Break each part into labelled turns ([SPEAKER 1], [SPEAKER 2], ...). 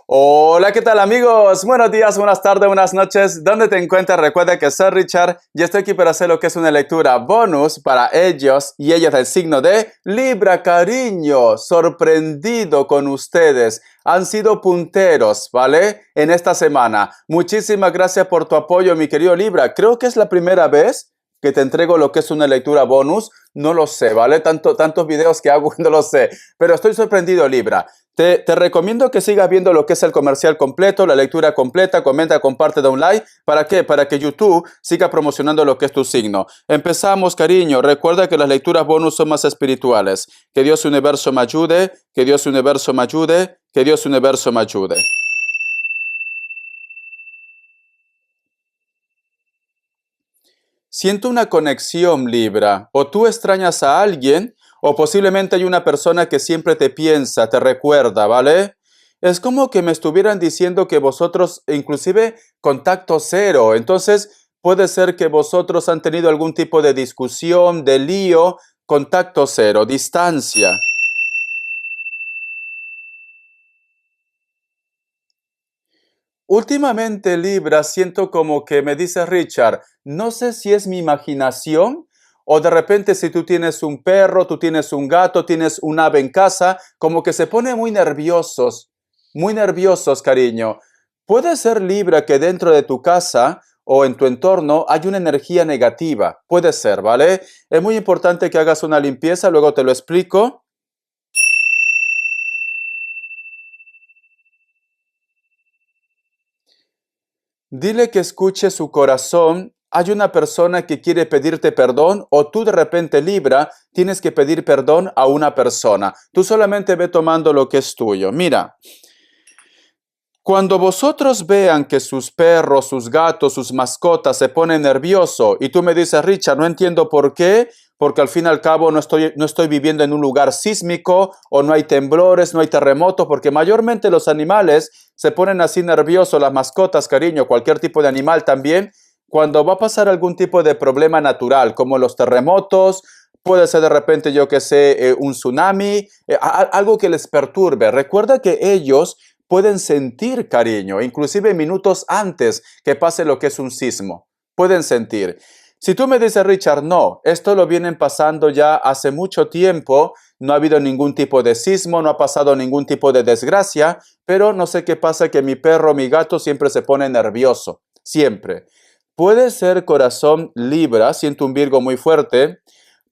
[SPEAKER 1] Hola, ¿qué tal amigos? Buenos días, buenas tardes, buenas noches. ¿Dónde te encuentras? Recuerda que soy Richard y estoy aquí para hacer lo que es una lectura bonus para ellos y ellas del signo de Libra, cariño. Sorprendido con ustedes. Han sido punteros, ¿vale? En esta semana. Muchísimas gracias por tu apoyo, mi querido Libra. Creo que es la primera vez que te entrego lo que es una lectura bonus. No lo sé, ¿vale? Tantos videos que hago, no lo sé. Pero estoy sorprendido, Libra. Te recomiendo que sigas viendo lo que es el comercial completo, la lectura completa, comenta, comparte, da un like. ¿Para qué? Para que YouTube siga promocionando lo que es tu signo. Empezamos, cariño. Recuerda que las lecturas bonus son más espirituales. Que Dios Universo me ayude, que Dios Universo me ayude, que Dios Universo me ayude. Siento una conexión, Libra. O tú extrañas a alguien, o posiblemente hay una persona que siempre te piensa, te recuerda, ¿vale? Es como que me estuvieran diciendo que vosotros, inclusive contacto cero. Entonces, puede ser que vosotros han tenido algún tipo de discusión, de lío, contacto cero, distancia. Últimamente, Libra, siento como que me dice Richard, no sé si es mi imaginación o de repente si tú tienes un perro, tú tienes un gato, tienes un ave en casa, como que se pone muy nerviosos, cariño. Puede ser, Libra, que dentro de tu casa o en tu entorno hay una energía negativa. Puede ser, ¿vale? Es muy importante que hagas una limpieza, luego te lo explico. Dile que escuche su corazón. Hay una persona que quiere pedirte perdón o tú de repente, Libra, tienes que pedir perdón a una persona. Tú solamente ve tomando lo que es tuyo. Mira, cuando vosotros vean que sus perros, sus gatos, sus mascotas se ponen nerviosos y tú me dices, Richard, no entiendo por qué, porque al fin y al cabo no estoy viviendo en un lugar sísmico o no hay temblores, no hay terremotos, porque mayormente los animales se ponen así nerviosos, las mascotas, cariño, cualquier tipo de animal también, cuando va a pasar algún tipo de problema natural, como los terremotos, puede ser de repente, yo que sé, un tsunami, algo que les perturbe. Recuerda que ellos pueden sentir cariño, inclusive minutos antes que pase lo que es un sismo. Pueden sentir. Si tú me dices, Richard, no, esto lo vienen pasando ya hace mucho tiempo, no ha habido ningún tipo de sismo, no ha pasado ningún tipo de desgracia, pero no sé qué pasa que mi perro, mi gato siempre se pone nervioso, siempre. Puede ser corazón Libra, siento un Virgo muy fuerte,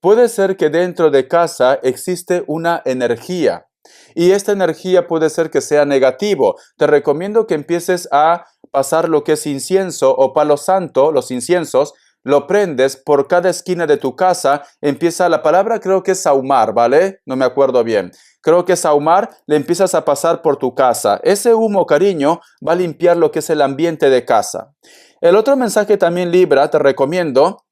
[SPEAKER 1] puede ser que dentro de casa existe una energía y esta energía puede ser que sea negativo. Te recomiendo que empieces a pasar lo que es incienso o palo santo, los inciensos, lo prendes por cada esquina de tu casa, empieza la palabra, creo que es ahumar, ¿vale? No me acuerdo bien. Creo que es ahumar, le empiezas a pasar por tu casa. Ese humo, cariño, va a limpiar lo que es el ambiente de casa. El otro mensaje también, Libra, te recomiendo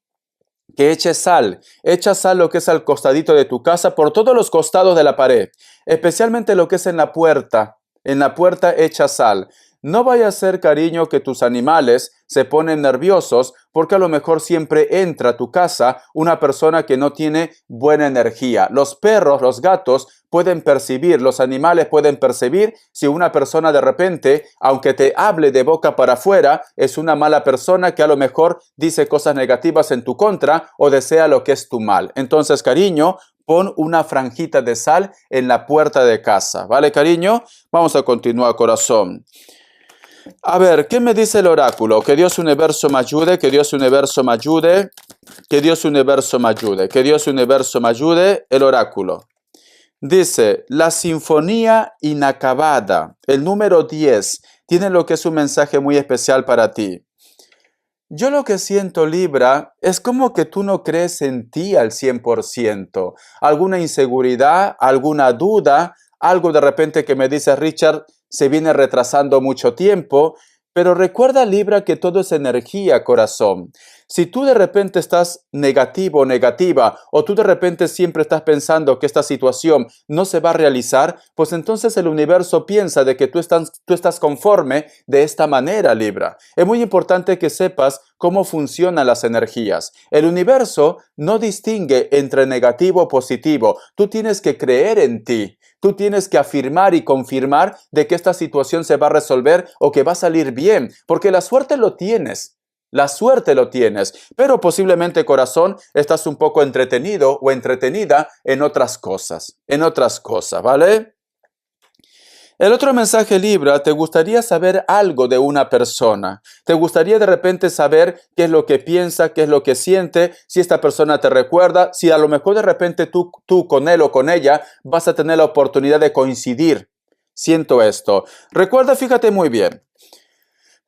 [SPEAKER 1] que eches sal. Echa sal lo que es al costadito de tu casa, por todos los costados de la pared, especialmente lo que es en la puerta. En la puerta echa sal. No vaya a ser, cariño, que tus animales se ponen nerviosos porque a lo mejor siempre entra a tu casa una persona que no tiene buena energía. Los perros, los gatos pueden percibir, los animales pueden percibir si una persona de repente, aunque te hable de boca para afuera, es una mala persona que a lo mejor dice cosas negativas en tu contra o desea lo que es tu mal. Entonces, cariño, pon una franjita de sal en la puerta de casa. ¿Vale, cariño? Vamos a continuar, corazón. A ver, ¿qué me dice el oráculo? Que Dios Universo me ayude, que Dios Universo me ayude, que Dios Universo me ayude, que Dios Universo me ayude, el oráculo. Dice, la sinfonía inacabada, el número 10, tiene lo que es un mensaje muy especial para ti. Yo lo que siento, Libra, es como que tú no crees en ti al 100%. Alguna inseguridad, alguna duda, algo de repente que me dice Richard, se viene retrasando mucho tiempo, pero recuerda, Libra, que todo es energía, corazón. Si tú de repente estás negativo o negativa, o tú de repente siempre estás pensando que esta situación no se va a realizar, pues entonces el universo piensa de que tú estás conforme de esta manera, Libra. Es muy importante que sepas cómo funcionan las energías. El universo no distingue entre negativo o positivo. Tú tienes que creer en ti. Tú tienes que afirmar y confirmar de que esta situación se va a resolver o que va a salir bien, porque la suerte lo tienes. La suerte lo tienes, pero posiblemente, corazón, estás un poco entretenido o entretenida en otras cosas, ¿vale? El otro mensaje, Libra, te gustaría saber algo de una persona. Te gustaría de repente saber qué es lo que piensa, qué es lo que siente, si esta persona te recuerda, si a lo mejor de repente tú con él o con ella vas a tener la oportunidad de coincidir. Siento esto. Recuerda, fíjate muy bien.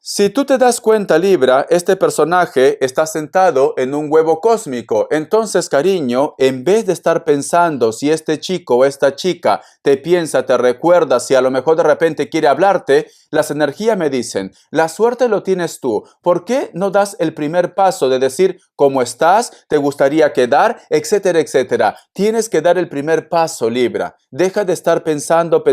[SPEAKER 1] Si tú te das cuenta, Libra, este personaje está sentado en un huevo cósmico. Entonces, cariño, en vez de estar pensando si este chico o esta chica te piensa, te recuerda, si a lo mejor de repente quiere hablarte, las energías me dicen, la suerte lo tienes tú. ¿Por qué no das el primer paso de decir cómo estás, te gustaría quedar, etcétera, etcétera? Tienes que dar el primer paso, Libra. Deja de estar pensando,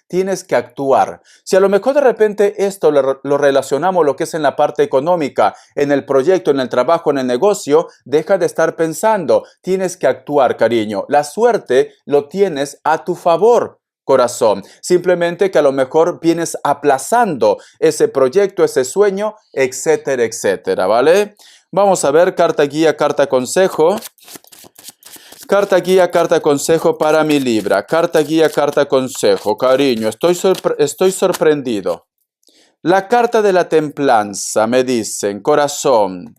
[SPEAKER 1] tienes que actuar. Si a lo mejor de repente esto lo relacionamos lo que es en la parte económica, en el proyecto, en el trabajo, en el negocio, deja de estar pensando, tienes que actuar, cariño. La suerte lo tienes a tu favor, corazón. Simplemente que a lo mejor vienes aplazando ese proyecto, ese sueño, etcétera, etcétera, ¿vale? Vamos a ver, carta guía, carta consejo. Carta guía, carta consejo para mi Libra. Carta guía, carta consejo. Cariño, estoy sorprendido. La carta de la templanza me dicen, corazón,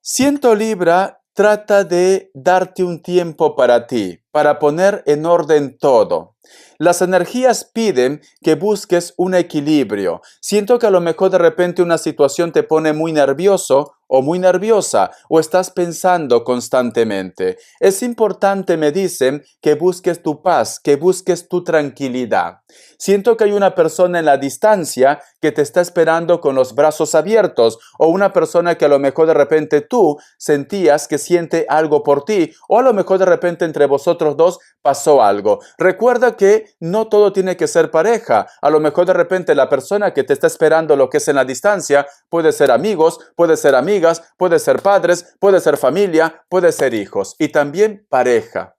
[SPEAKER 1] siento, Libra, trata de darte un tiempo para ti, para poner en orden todo. Las energías piden que busques un equilibrio. Siento que a lo mejor de repente una situación te pone muy nervioso o muy nerviosa o estás pensando constantemente. Es importante, me dicen, que busques tu paz, que busques tu tranquilidad. Siento que hay una persona en la distancia que te está esperando con los brazos abiertos o una persona que a lo mejor de repente tú sentías que siente algo por ti o a lo mejor de repente entre vosotros dos pasó algo. Recuerda que no todo tiene que ser pareja. A lo mejor de repente la persona que te está esperando lo que es en la distancia puede ser amigos, puede ser amigas, puede ser padres, puede ser familia, puede ser hijos y también pareja.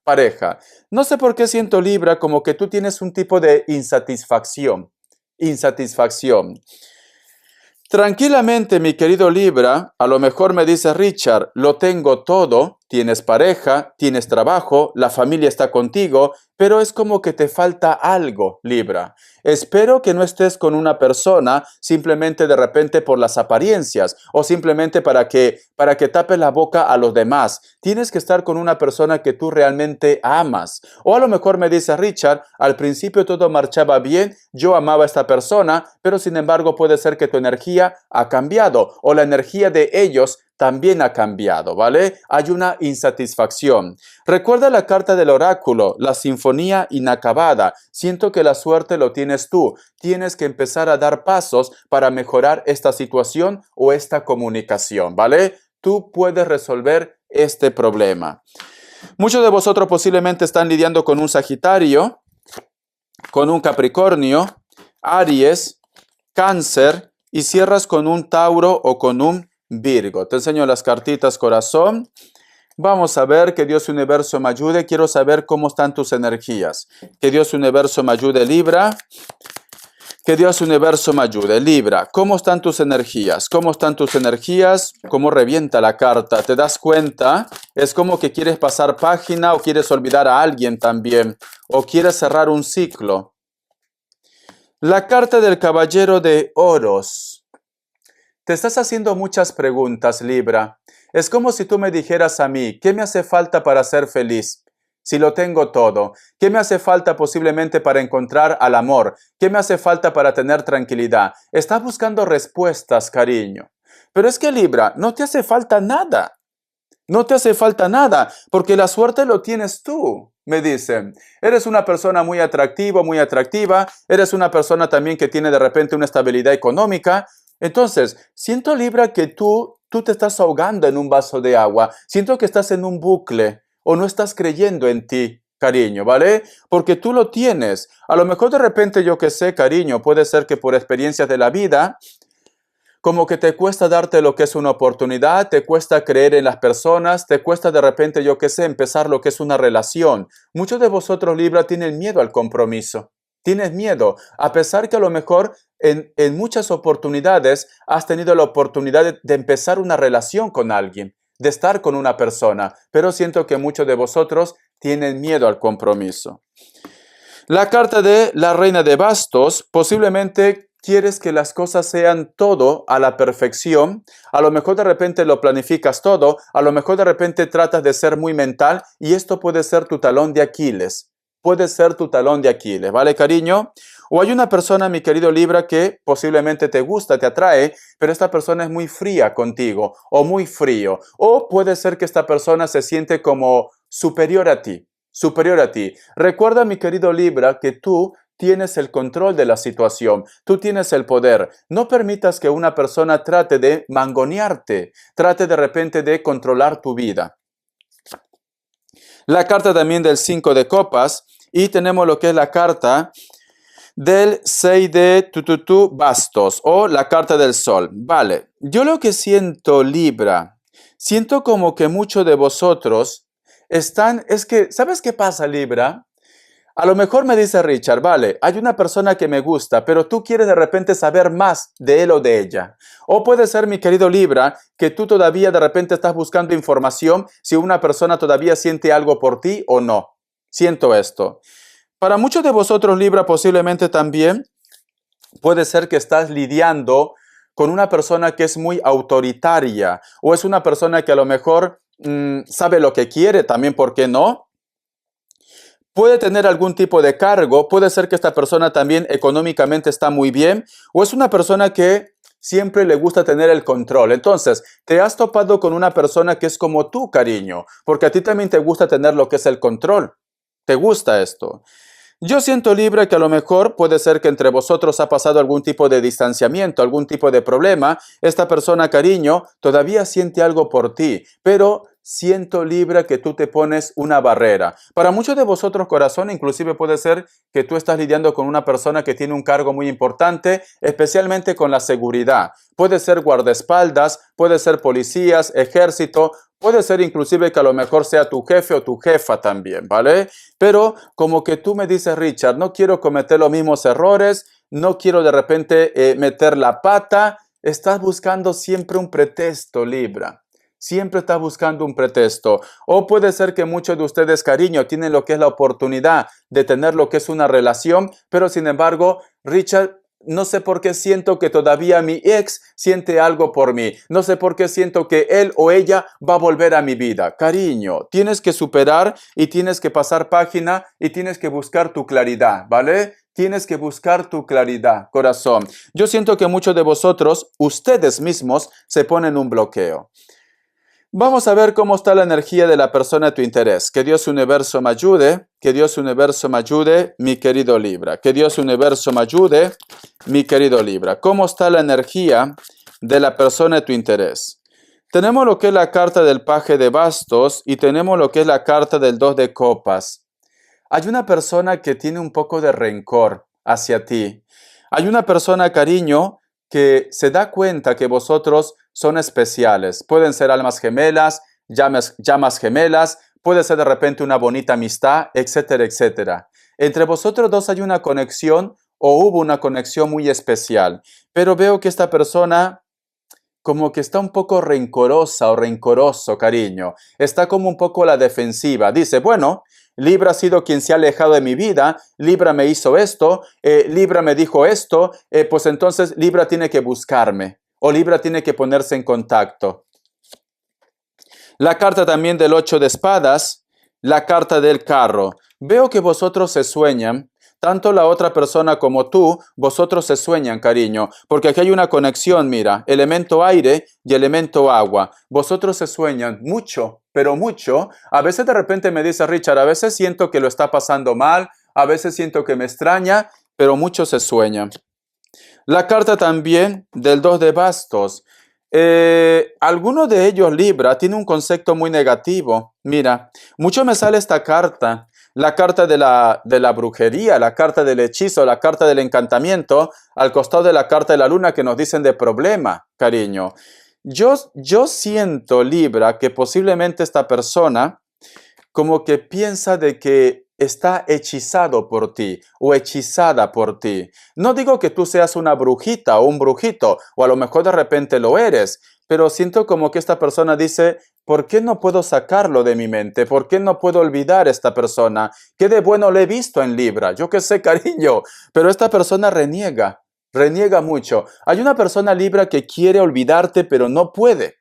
[SPEAKER 1] No sé por qué siento, Libra, como que tú tienes un tipo de insatisfacción. Tranquilamente, mi querido Libra, a lo mejor me dice Richard, lo tengo todo, tienes pareja, tienes trabajo, la familia está contigo, pero es como que te falta algo, Libra. Espero que no estés con una persona simplemente de repente por las apariencias o simplemente para que tapes la boca a los demás. Tienes que estar con una persona que tú realmente amas. O a lo mejor me dice Richard, al principio todo marchaba bien, yo amaba a esta persona, pero sin embargo puede ser que tu energía ha cambiado o la energía de ellos también ha cambiado, ¿vale? Hay una insatisfacción. Recuerda la carta del oráculo, la sinfonía inacabada. Siento que la suerte lo tienes tú. Tienes que empezar a dar pasos para mejorar esta situación o esta comunicación, ¿vale? Tú puedes resolver este problema. Muchos de vosotros posiblemente están lidiando con un Sagitario, con un Capricornio, Aries, Cáncer y cierras con un Tauro o con un Virgo. Te enseño las cartitas, corazón. Vamos a ver, que Dios Universo me ayude. Quiero saber cómo están tus energías. Que Dios Universo me ayude, Libra. Que Dios Universo me ayude. Libra, ¿cómo están tus energías? ¿Cómo están tus energías? ¿Cómo revienta la carta? ¿Te das cuenta? Es como que quieres pasar página o quieres olvidar a alguien también. O quieres cerrar un ciclo. La carta del Caballero de Oros. Te estás haciendo muchas preguntas, Libra. Es como si tú me dijeras a mí, ¿qué me hace falta para ser feliz? Si lo tengo todo. ¿Qué me hace falta posiblemente para encontrar al amor? ¿Qué me hace falta para tener tranquilidad? Estás buscando respuestas, cariño. Pero es que, Libra, no te hace falta nada. No te hace falta nada, porque la suerte lo tienes tú, me dicen. Eres una persona muy atractiva, eres una persona también que tiene de repente una estabilidad económica. Entonces, siento, Libra, que tú te estás ahogando en un vaso de agua. Siento que estás en un bucle o no estás creyendo en ti, cariño, ¿vale? Porque tú lo tienes. A lo mejor de repente, yo que sé, cariño, puede ser que por experiencias de la vida, como que te cuesta darte lo que es una oportunidad, te cuesta creer en las personas, te cuesta de repente, yo qué sé, empezar lo que es una relación. Muchos de vosotros, Libra, tienen miedo al compromiso. Tienes miedo, a pesar que a lo mejor en muchas oportunidades has tenido la oportunidad de empezar una relación con alguien, de estar con una persona, pero siento que muchos de vosotros tienen miedo al compromiso. La carta de la reina de bastos, posiblemente quieres que las cosas sean todo a la perfección, a lo mejor de repente lo planificas todo, a lo mejor de repente tratas de ser muy mental y esto puede ser tu talón de Aquiles. Puede ser tu talón de Aquiles, ¿vale, cariño? O hay una persona, mi querido Libra, que posiblemente te gusta, te atrae, pero esta persona es muy fría contigo o muy frío. O puede ser que esta persona se siente como superior a ti, superior a ti. Recuerda, mi querido Libra, que tú tienes el control de la situación, tú tienes el poder. No permitas que una persona trate de mangonearte, trate de repente de controlar tu vida. La carta también del 5 de copas y tenemos lo que es la carta del 6 de bastos o la carta del sol. Vale, yo lo que siento, Libra, siento como que muchos de vosotros están, es que, ¿sabes qué pasa, Libra? A lo mejor me dice Richard, vale, hay una persona que me gusta, pero tú quieres de repente saber más de él o de ella. O puede ser, mi querido Libra, que tú todavía de repente estás buscando información si una persona todavía siente algo por ti o no. Siento esto. Para muchos de vosotros, Libra, posiblemente también puede ser que estás lidiando con una persona que es muy autoritaria o es una persona que a lo mejor sabe lo que quiere, también, ¿por qué no? Puede tener algún tipo de cargo, puede ser que esta persona también económicamente está muy bien, o es una persona que siempre le gusta tener el control. Entonces, te has topado con una persona que es como tú, cariño, porque a ti también te gusta tener lo que es el control. ¿Te gusta esto? Yo siento, Libra, que a lo mejor puede ser que entre vosotros ha pasado algún tipo de distanciamiento, algún tipo de problema. Esta persona, cariño, todavía siente algo por ti, pero siento, Libra, que tú te pones una barrera. Para muchos de vosotros, corazón, inclusive puede ser que tú estás lidiando con una persona que tiene un cargo muy importante, especialmente con la seguridad. Puede ser guardaespaldas, puede ser policías, ejército, puede ser inclusive que a lo mejor sea tu jefe o tu jefa también, ¿vale? Pero como que tú me dices, Richard, no quiero cometer los mismos errores, no quiero de repente meter la pata. Estás buscando siempre un pretexto, Libra. Siempre estás buscando un pretexto. O puede ser que muchos de ustedes, cariño, tienen lo que es la oportunidad de tener lo que es una relación, pero sin embargo, Richard, no sé por qué siento que todavía mi ex siente algo por mí. No sé por qué siento que él o ella va a volver a mi vida. Cariño, tienes que superar y tienes que pasar página y tienes que buscar tu claridad, ¿vale? Tienes que buscar tu claridad, corazón. Yo siento que muchos de vosotros, ustedes mismos, se ponen un bloqueo. Vamos a ver cómo está la energía de la persona de tu interés. Que Dios universo me ayude, que Dios universo me ayude, mi querido Libra. Que Dios universo me ayude, mi querido Libra. ¿Cómo está la energía de la persona de tu interés? Tenemos lo que es la carta del paje de bastos y tenemos lo que es la carta del 2 de copas. Hay una persona que tiene un poco de rencor hacia ti. Hay una persona, cariño, que se da cuenta que vosotros son especiales. Pueden ser almas gemelas, llamas gemelas, puede ser de repente una bonita amistad, etcétera, etcétera. Entre vosotros dos hay una conexión o hubo una conexión muy especial. Pero veo que esta persona como que está un poco rencorosa o rencoroso, cariño. Está como un poco a la defensiva. Dice, bueno, Libra ha sido quien se ha alejado de mi vida, Libra me hizo esto, Libra me dijo esto, pues entonces Libra tiene que buscarme o Libra tiene que ponerse en contacto. La carta también del 8 de espadas, la carta del carro. Veo que vosotros se sueñan. Tanto la otra persona como tú, vosotros se sueñan, cariño, porque aquí hay una conexión, mira, elemento aire y elemento agua. Vosotros se sueñan mucho, pero mucho. A veces de repente me dice Richard, a veces siento que lo está pasando mal, a veces siento que me extraña, pero mucho se sueñan. La carta también del 2 de bastos. Alguno de ellos, Libra, tiene un concepto muy negativo. Mira, mucho me sale esta carta. la carta de la brujería, la carta del hechizo, la carta del encantamiento, al costado de la carta de la luna que nos dicen de problema, cariño. Yo siento, Libra, que posiblemente esta persona como que piensa de que está hechizado por ti o hechizada por ti. No digo que tú seas una brujita o un brujito, o a lo mejor de repente lo eres, pero siento como que esta persona dice, ¿por qué no puedo sacarlo de mi mente? ¿Por qué no puedo olvidar a esta persona? ¿Qué de bueno le he visto en Libra? Yo qué sé, cariño, pero esta persona reniega mucho. Hay una persona Libra que quiere olvidarte, pero no puede.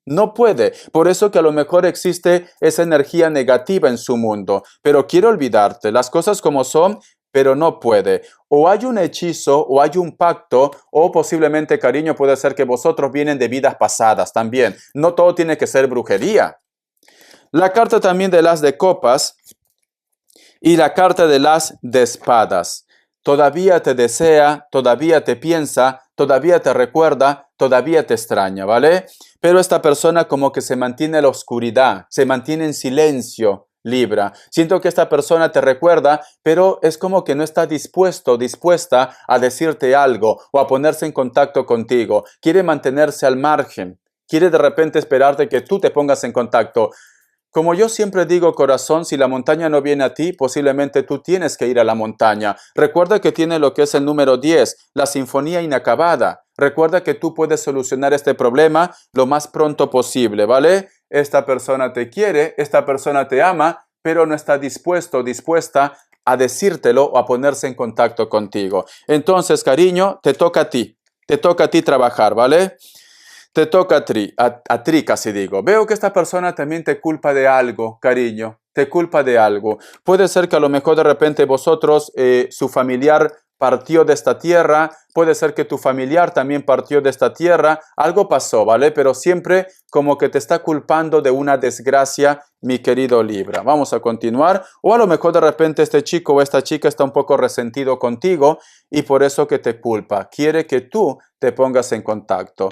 [SPEAKER 1] No puede. Por eso que a lo mejor existe esa energía negativa en su mundo, pero quiere olvidarte las cosas como son, pero no puede. O hay un hechizo, o hay un pacto, o posiblemente, cariño, puede ser que vosotros vienen de vidas pasadas también. No todo tiene que ser brujería. La carta también del as de copas y la carta del as de espadas. Todavía te desea, todavía te piensa, todavía te recuerda, todavía te extraña, ¿vale? Pero esta persona como que se mantiene en la oscuridad, se mantiene en silencio, Libra. Siento que esta persona te recuerda, pero es como que no está dispuesta a decirte algo o a ponerse en contacto contigo. Quiere mantenerse al margen. Quiere de repente esperarte que tú te pongas en contacto. Como yo siempre digo, corazón, si la montaña no viene a ti, posiblemente tú tienes que ir a la montaña. Recuerda que tiene lo que es el número 10, la sinfonía inacabada. Recuerda que tú puedes solucionar este problema lo más pronto posible, ¿vale? Esta persona te quiere, esta persona te ama, pero no está dispuesta a decírtelo o a ponerse en contacto contigo. Entonces, cariño, te toca a ti trabajar, ¿vale? Te toca a ti, casi digo. Veo que esta persona también te culpa de algo, cariño. Te culpa de algo. Puede ser que a lo mejor de repente vosotros, su familiar partió de esta tierra. Puede ser que tu familiar también partió de esta tierra. Algo pasó, ¿vale? Pero siempre como que te está culpando de una desgracia, mi querido Libra. Vamos a continuar. O a lo mejor de repente este chico o esta chica está un poco resentido contigo y por eso que te culpa. Quiere que tú te pongas en contacto.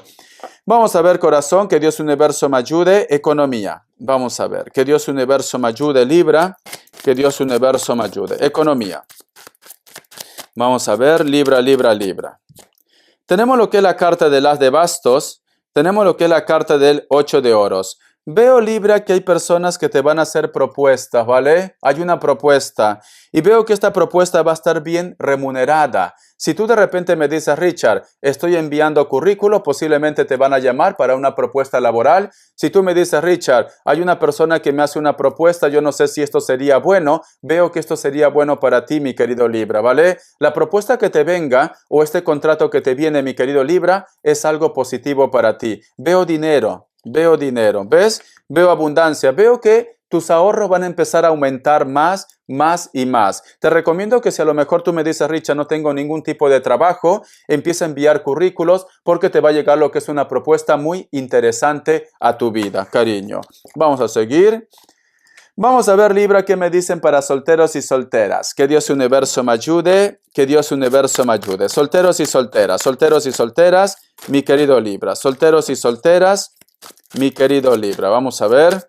[SPEAKER 1] Vamos a ver, corazón, que Dios Universo me ayude. Economía. Vamos a ver. Que Dios Universo me ayude, Libra. Que Dios Universo me ayude. Economía. Vamos a ver, Libra. Tenemos lo que es la carta del as de bastos. Tenemos lo que es la carta del 8 de oros. Veo, Libra, que hay personas que te van a hacer propuestas, ¿vale? Hay una propuesta. Y veo que esta propuesta va a estar bien remunerada. Si tú de repente me dices, Richard, estoy enviando currículo, posiblemente te van a llamar para una propuesta laboral. Si tú me dices, Richard, hay una persona que me hace una propuesta, yo no sé si esto sería bueno, veo que esto sería bueno para ti, mi querido Libra, ¿vale? La propuesta que te venga o este contrato que te viene, mi querido Libra, es algo positivo para ti. Veo dinero, ¿ves? Veo abundancia, veo que tus ahorros van a empezar a aumentar más y más. Te recomiendo que si a lo mejor tú me dices, Richard, no tengo ningún tipo de trabajo, empieza a enviar currículos porque te va a llegar lo que es una propuesta muy interesante a tu vida, cariño. Vamos a seguir. Vamos a ver, Libra, qué me dicen para solteros y solteras. Que Dios Universo me ayude, que Dios Universo me ayude. Solteros y solteras, mi querido Libra. Solteros y solteras, mi querido Libra. Vamos a ver.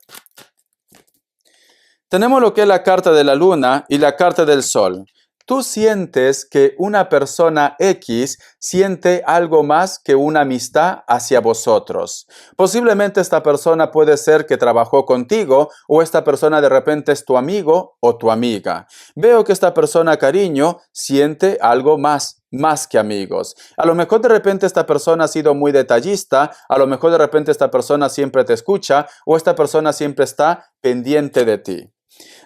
[SPEAKER 1] Tenemos lo que es la carta de la luna y la carta del sol. Tú sientes que una persona X siente algo más que una amistad hacia vosotros. Posiblemente esta persona puede ser que trabajó contigo o esta persona de repente es tu amigo o tu amiga. Veo que esta persona, cariño, siente algo más que amigos. A lo mejor de repente esta persona ha sido muy detallista, a lo mejor de repente esta persona siempre te escucha o esta persona siempre está pendiente de ti.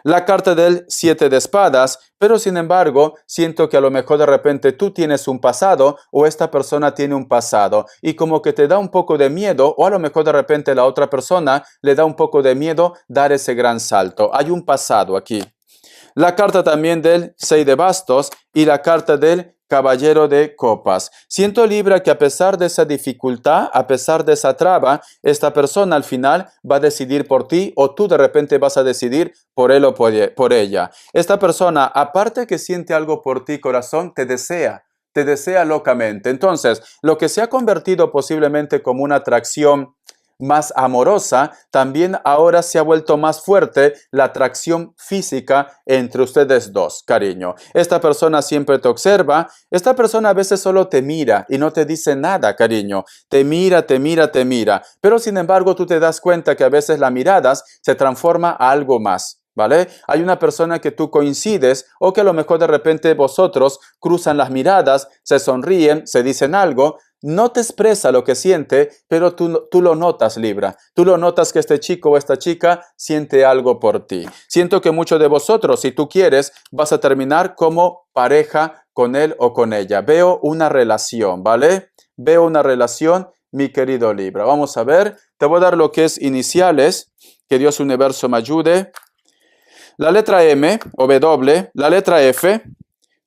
[SPEAKER 1] La carta del 7 de espadas, pero sin embargo, siento que a lo mejor de repente tú tienes un pasado o esta persona tiene un pasado y como que te da un poco de miedo o a lo mejor de repente la otra persona le da un poco de miedo dar ese gran salto. Hay un pasado aquí. La carta también del 6 de bastos y la carta del Caballero de Copas. Siento, Libra, que a pesar de esa dificultad, a pesar de esa traba, esta persona al final va a decidir por ti o tú de repente vas a decidir por él o por ella. Esta persona, aparte que siente algo por ti, corazón, te desea locamente. Entonces, lo que se ha convertido posiblemente como una atracción más amorosa, también ahora se ha vuelto más fuerte la atracción física entre ustedes dos, cariño. Esta persona siempre te observa, esta persona a veces solo te mira y no te dice nada, cariño. Te mira, te mira, te mira, pero sin embargo tú te das cuenta que a veces las miradas se transforma a algo más. ¿Vale? Hay una persona que tú coincides o que a lo mejor de repente vosotros cruzan las miradas, se sonríen, se dicen algo, no te expresa lo que siente, pero tú lo notas, Libra. Tú lo notas que este chico o esta chica siente algo por ti. Siento que muchos de vosotros, si tú quieres, vas a terminar como pareja con él o con ella. Veo una relación, ¿vale? Veo una relación, mi querido Libra. Vamos a ver, te voy a dar lo que es iniciales, que Dios Universo me ayude. La letra M o W, la letra F,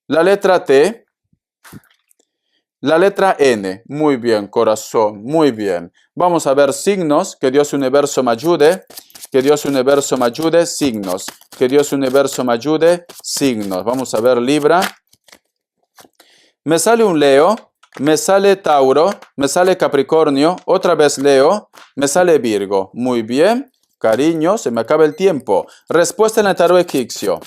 [SPEAKER 1] la letra T, la letra N. Muy bien, corazón, muy bien. Vamos a ver signos, que Dios Universo me ayude, que Dios Universo me ayude, signos, que Dios Universo me ayude, signos. Vamos a ver Libra. Me sale un Leo, me sale Tauro, me sale Capricornio, otra vez Leo, me sale Virgo. Muy bien. Cariño, se me acaba el tiempo. Respuesta en el tarot egipcio.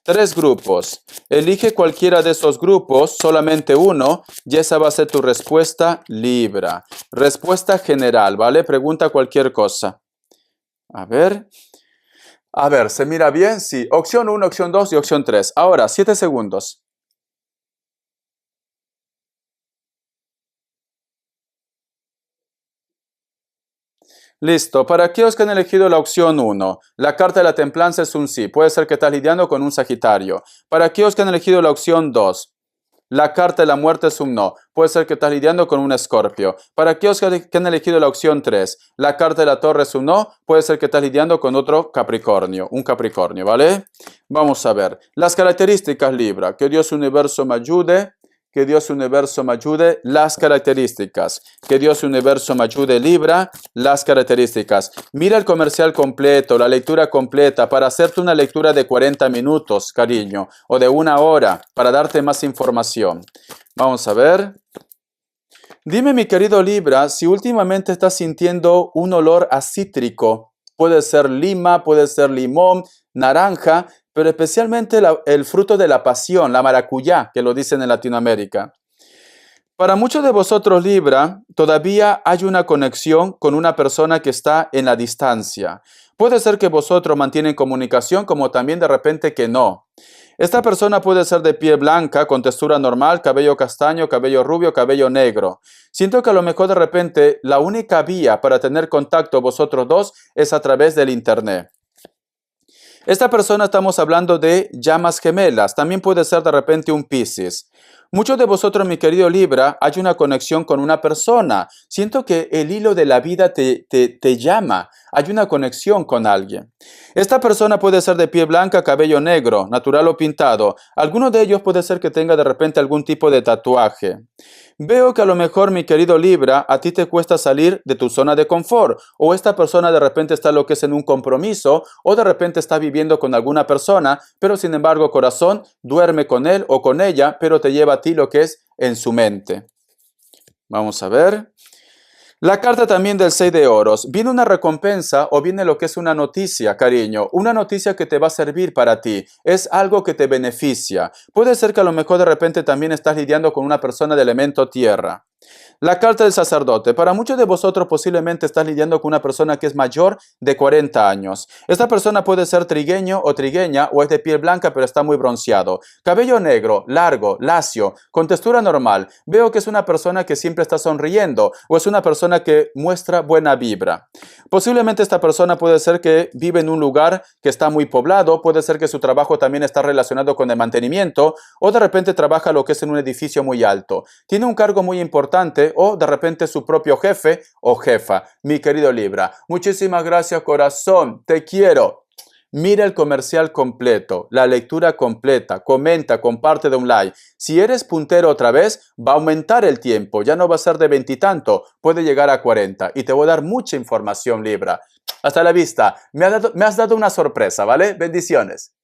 [SPEAKER 1] 3 grupos. Elige cualquiera de esos grupos, solamente uno, y esa va a ser tu respuesta, Libra. Respuesta general, ¿vale? Pregunta cualquier cosa. A ver, ¿se mira bien? Sí. Opción 1, opción 2 y opción 3. Ahora, 7 segundos. Listo. Para aquellos que han elegido la opción 1, la carta de la templanza es un sí. Puede ser que estás lidiando con un Sagitario. Para aquellos que han elegido la opción 2, la carta de la muerte es un no. Puede ser que estás lidiando con un Escorpio. Para aquellos que han elegido la opción 3, la carta de la torre es un no. Puede ser que estás lidiando con otro Capricornio. Un Capricornio, ¿vale? Vamos a ver. Las características, Libra. Que Dios Universo me ayude. Que Dios Universo me ayude, las características. Que Dios Universo me ayude, Libra, las características. Mira el comercial completo, la lectura completa, para hacerte una lectura de 40 minutos, cariño, o de 1 hora, para darte más información. Vamos a ver. Dime, mi querido Libra, si últimamente estás sintiendo un olor a cítrico. Puede ser lima, puede ser limón, naranja, pero especialmente el fruto de la pasión, la maracuyá, que lo dicen en Latinoamérica. Para muchos de vosotros, Libra, todavía hay una conexión con una persona que está en la distancia. Puede ser que vosotros mantienen comunicación, como también de repente que no. Esta persona puede ser de piel blanca, con textura normal, cabello castaño, cabello rubio, cabello negro. Siento que a lo mejor de repente la única vía para tener contacto vosotros dos es a través del internet. Esta persona estamos hablando de llamas gemelas, también puede ser de repente un Piscis. Muchos de vosotros, mi querido Libra, hay una conexión con una persona. Siento que el hilo de la vida te llama. Hay una conexión con alguien. Esta persona puede ser de piel blanca, cabello negro, natural o pintado. Alguno de ellos puede ser que tenga de repente algún tipo de tatuaje. Veo que a lo mejor, mi querido Libra, a ti te cuesta salir de tu zona de confort, o esta persona de repente está lo que es en un compromiso, o de repente está viviendo con alguna persona, pero sin embargo, corazón, duerme con él o con ella, pero te lleva a ti lo que es en su mente. Vamos a ver. La carta también del 6 de oros. ¿Viene una recompensa o viene lo que es una noticia, cariño? Una noticia que te va a servir para ti. Es algo que te beneficia. Puede ser que a lo mejor de repente también estás lidiando con una persona de elemento tierra. La carta del sacerdote. Para muchos de vosotros posiblemente estás lidiando con una persona que es mayor de 40 años. Esta persona puede ser trigueño o trigueña o es de piel blanca pero está muy bronceado. Cabello negro, largo, lacio, con textura normal. Veo que es una persona que siempre está sonriendo o es una persona que muestra buena vibra. Posiblemente esta persona puede ser que vive en un lugar que está muy poblado, puede ser que su trabajo también está relacionado con el mantenimiento o de repente trabaja lo que es en un edificio muy alto. Tiene un cargo muy importante o de repente su propio jefe o jefa. Mi querido Libra, muchísimas gracias, corazón, te quiero. Mira el comercial completo, la lectura completa, comenta, comparte de un like. Si eres puntero otra vez, va a aumentar el tiempo, ya no va a ser de 20 y tanto, puede llegar a 40 y te voy a dar mucha información, Libra. Hasta la vista, me has dado una sorpresa, ¿vale? Bendiciones.